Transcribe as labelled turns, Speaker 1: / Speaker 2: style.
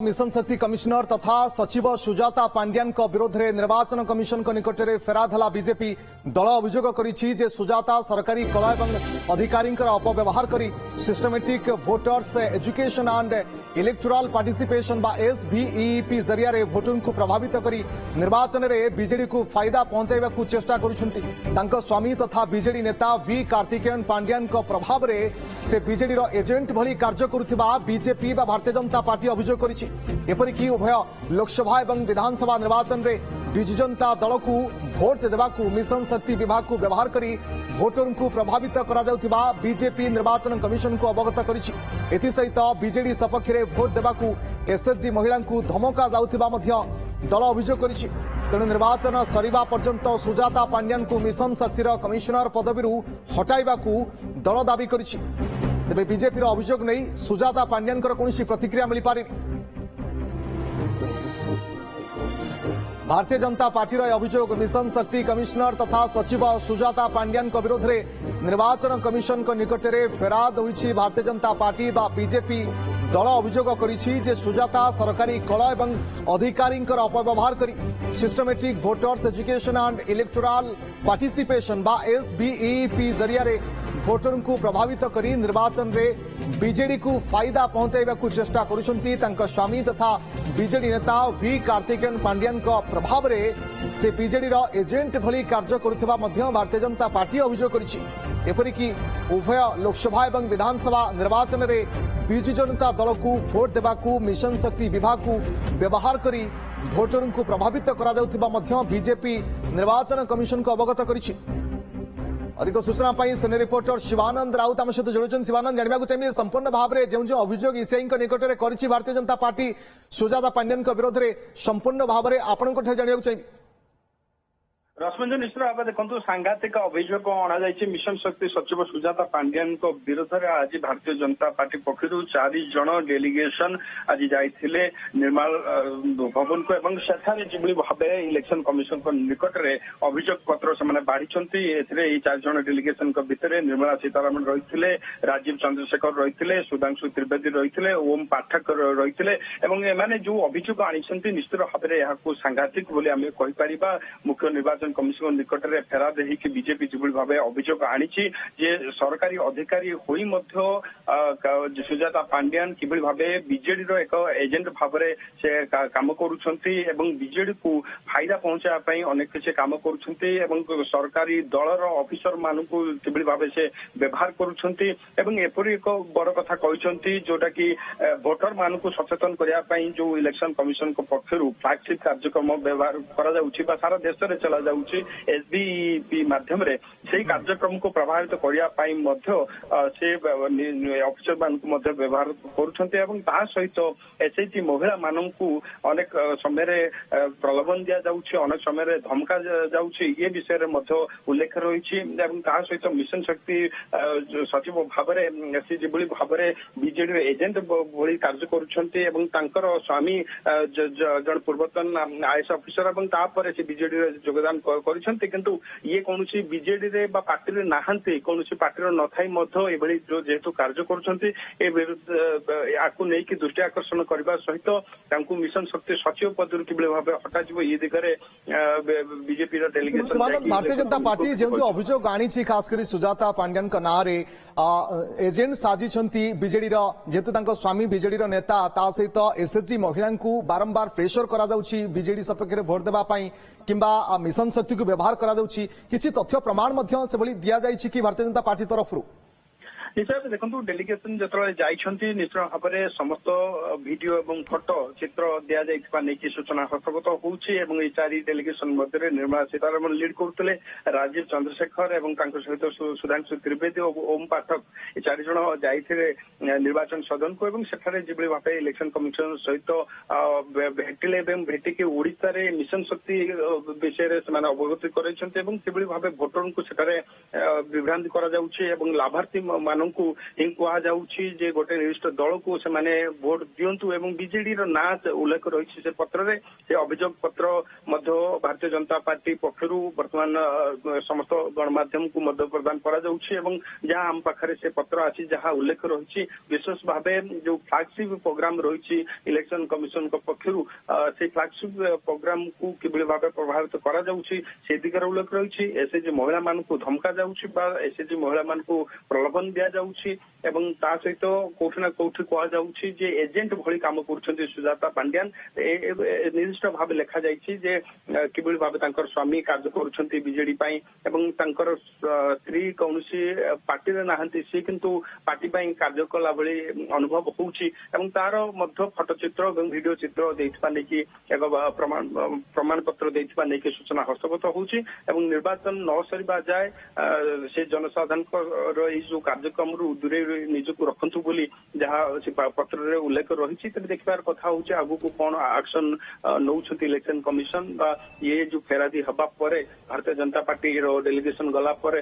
Speaker 1: Mission शक्ति commissioner तथा सचिव सुजाता पांड्यान विरोध में निर्वाचन कमिशन निकट में फेराद है बीजेपी दल अभियोग कर सुजाता सरकारी कला और अधिकारी अपव्यवहार कर systematic voters education and electoral participation SVEP जरिया भोटर को प्रभावित कर निर्वाचन में बीजेडी को फायदा पहुंचाइबा चेष्टा कर स्वामी तथा बीजेडी नेता V कार्तिकेयन पांड्यान प्रभाव में से बीजेडी एजेंट भली कार्य करुवा बीजेपी भारतीय जनता पार्टी अभियोग कर एपरिक उभय लोकसभा और विधानसभा निर्वाचन में विजु जनता दल को भोट देवाकू मिशन शक्ति विभाग को व्यवहार कर भोटर को प्रभावित करा बीजेपी निर्वाचन कमिशन को अवगत करसहित बीजेडी सपक्ष में भोट देवाकू SHG महिला को धमका जाउथिबा दल अभियोग कर तेणु निर्वाचन सरिबा पर्यंत सुजाता पांड्यान को मिशन शक्तिर कमिशनर पदवी हटाइबा दल दाबी कर तेज बीजेपी अभियोग नहीं सुजाता पांड्यान कौन प्रतिक्रिया मिल पारे। भारतीय जनता पार्टी अभियोग मिशन शक्ति कमिशनर तथा सचिव सुजाता पांड्यान विरोध में निर्वाचन कमिशन निकट में फेराद होईछि भारतीय जनता पार्टी बीजेपी दल अभियोग कर सुजाता सरकारी कला और अधिकारी अपव्यवहार कर systematic voters education and electoral participation SVEP जरिया भोटर को प्रभावित कर निर्वाचन में बीजेडी को फायदा पहुंचाइबा चेष्टा कर स्वामी तथा बीजेडी नेता V कार्तिकेयन पांड्यान प्रभाव में से बीजेडी एजेंट भली कार्य करुवा भारतीय जनता पार्टी अभियोग कर एपरिक उभय लोकसभा और विधानसभा निर्वाचन में विजु जनता दल को भोट देवाकू मिशन शक्ति विभाग को व्यवहार कर भोटर को प्रभावित करा बीजेपी निर्वाचन कमिशन को अवगत कर अधिक सूचना सीनियर रिपोर्टर शिवानंद राउत आम सहित जोड़ुन। शिवानंद जानवा चाहिए संपूर्ण भाव में जो अभियोग ईसीआई निकट में कर भारतीय जनता पार्टी सुजाता पांड्यान विरोध में संपूर्ण भाव में आपण जानवा चाहिए।
Speaker 2: रश्मंजन निश्चित भाव देखो सांघातिक अभियोग अणाई मिशन शक्ति सचिव सुजाता पांड्यान विरोध में आज भारतीय जनता पार्टी पक्षर 4 जन डेलीगेशन आज जाइए निर्माल भवन को एवं सेठारे जिभली भाव इलेक्शन कमिशन निकट में अभियोग पत्र से बाढ़ी 4 जन डेलीगेशन भितर निर्मला सीतारमण रही राजीव चंद्रशेखर रही सुधांशु त्रिवेदी रही ओम पाठक रही एमाने जो अभियोग आनी निश्चित भाव में सांघातिक बोली आम कहीपर मुख्य निर्वाचन कमिशन निकट में फेराद होगी बीजेपी जो भाव अभियोग आनी सरकारी अधिकारी होई मध्य सुजाता पांड्यान किभली भाव बीजेडी एक एजेंट भाव से काम करुँच बीजेडी को फायदा पहुंचाई अनेक किसी काम करुँच सरकारी दलर ऑफिसर मान को किभली भाव से व्यवहार करुँचपरी एक बड़ कथा कहते जोटा कि भोटर मान को सचेतन करने जो इलेक्शन कमिशन पक्षर फ्लैगशिप कार्यक्रम व्यवहार करा सारा देश में चला SVEP माध्यम से कार्यक्रम को प्रभावित करने से ऑफिसर मान को व्यवहार कर सहित SHG महिला मान को अनेक समय प्रलोभन दि जाऊँगी अनेक समय धमका जाऊँगी ये विषय में उल्लेख रही सहित मिशन शक्ति सचिव भाव से जो भाव बीजेडी एजेंट भली कार्य कर स्वामी जन पूर्वतन IAS ऑफिसर और से बीजेडी योगदान किंतु ये कौन बीजेडी रे पार्टी रे नहांती कौन पार्टी न थाई जो जेहेतु कार्य कर दृष्टि आकर्षण करने सहित मिशन शक्ति सचिव पद कि भाव हटा ये दिगरे BJP delegation
Speaker 1: Bharatiya Janata party जो अभियोग आनी खासकर सुजाता पांड्यान ना एजेंट साजिंट बीजेडी जेहेतु स्वामी बीजेडी नेता सहित SHG महिला को बारंबार प्रेशर करा बीजेडी सपक्ष में भोट देवाई किंबा मिशन शक्ति को व्यवहार करा किसी तथ्य प्रमाण से भली दिया जाइछि कि भारतीय जनता पार्टी तरफ
Speaker 2: निश्चय देखो डेलीगेशन जो जाइए निश्चित भाव में समस्त वीडियो और फोटो चित्र दि जाए सूचना हस्तगत होगी 4 डेलीगेशन मध्य निर्मला सीतारमण लीड करते राजीव चंद्रशेखर और सहित सुधांशु त्रिवेदी और ओम पाठक ये 4 जन जाइए निर्वाचन सदन को सेठारे जो भाव इलेक्शन कमिशन सहित भेटिले भेटिकी ओडिशा रे मिशन शक्ति विषय से अवगत कर भाव भोटर को सेठारे विभ्रांति करा लाभार्थी मान को ହିଁ କୁହାଯାଉଛି ଯେ ଗୋଟେ ନିର୍ଦ୍ଦିଷ୍ଟ ଦଳକୁ ସେମାନେ ଭୋଟ ଦିଅନ୍ତୁ ଏବଂ ବିଜେଡିର ନାଁ ଉଲ୍ଲେଖ ରହିଛି ସେ ପତ୍ରରେ। ସେ ଅଭିଯୋଗ ପତ୍ର ମଧ୍ୟ ଭାରତୀୟ ଜନତା ପାର୍ଟି ପକ୍ଷରୁ ବର୍ତ୍ତମାନ ସମସ୍ତ ଗଣମାଧ୍ୟମକୁ ମଧ୍ୟ ପ୍ରଦାନ କରାଯାଉଛି ଏବଂ ଯାହା ଆମ ପାଖରେ ସେ ପତ୍ର ଅଛି ଯାହା ଉଲ୍ଲେଖ ରହିଛି ବିଶେଷ ଭାବେ ଯୋଉ ଫ୍ଲାଗସିପ୍ ପ୍ରୋଗ୍ରାମ ରହିଛି ଇଲେକ୍ସନ କମିଶନଙ୍କ ପକ୍ଷରୁ ସେଇ ଫ୍ଲାଗସିପ୍ ପ୍ରୋଗ୍ରାମକୁ କିଭଳି ଭାବେ ପ୍ରଭାବିତ କରାଯାଉଛି ସେ ଦିଗରେ ଉଲ୍ଲେଖ ରହିଛି। ଏସଏଚଜି ମହିଳାମାନଙ୍କୁ ଧମକା ଯାଉଛି ବା ଏସଏଚଜି ମହିଳାମାନଙ୍କୁ ପ୍ରଲୋଭନ ଦିଆଯାଉଛି ଏବଂ ତା ସହିତ କୋଉଠି ନା କୋଉଠି କୁହାଯାଉଛି ଯେ ଏଜେଣ୍ଟ ଭଳି କାମ କରୁଛନ୍ତି ସୁଜାତା ପାଣ୍ଡିଆନ। ନିର୍ଦ୍ଦିଷ୍ଟ ଭାବେ ଲେଖାଯାଇଛି ଯେ କିଭଳି ଭାବେ ତାଙ୍କର ସ୍ୱାମୀ କାର୍ଯ୍ୟ କରୁଛନ୍ତି ବିଜେଡି ପାଇଁ ଏବଂ ତାଙ୍କର ସ୍ତ୍ରୀ କୌଣସି ପାର୍ଟିରେ ନାହାନ୍ତି, ସେ କିନ୍ତୁ ପାର୍ଟି ପାଇଁ କାର୍ଯ୍ୟ କଲା ଭଳି ଅନୁଭବ ହଉଛି ଏବଂ ତାର ମଧ୍ୟ ଫଟୋଚିତ୍ର ଏବଂ ଭିଡିଓ ଚିତ୍ର ଦେଇଥିବା ନେଇକି ଏକ ପ୍ରମାଣ ପତ୍ର ଦେଇଥିବା ନେଇକି ସୂଚନା ହସ୍ତଗତ ହଉଛି ଏବଂ ନିର୍ବାଚନ ନ ସରିବା ଯାଏ ସେ ଜନସାଧାରଣଙ୍କର ଏଇ ଯୋଉ କାର୍ଯ୍ୟକ୍ରମରୁ ଦୂରେଇ ନିଜକୁ ରଖନ୍ତୁ ବୋଲି ଯାହା ସେ ପତ୍ରରେ ଉଲ୍ଲେଖ ରହିଛି। ତେବେ ଦେଖିବାର କଥା ହଉଛି ଆଗକୁ କଣ ଆକ୍ସନ ନଉଛନ୍ତି ଇଲେକ୍ସନ କମିଶନ ବା ଇଏ ଯୋଉ ଫେରାଦି ହେବା ପରେ ଭାରତୀୟ ଜନତା ପାର୍ଟିର ଡେଲିଗେସନ ଗଲା ପରେ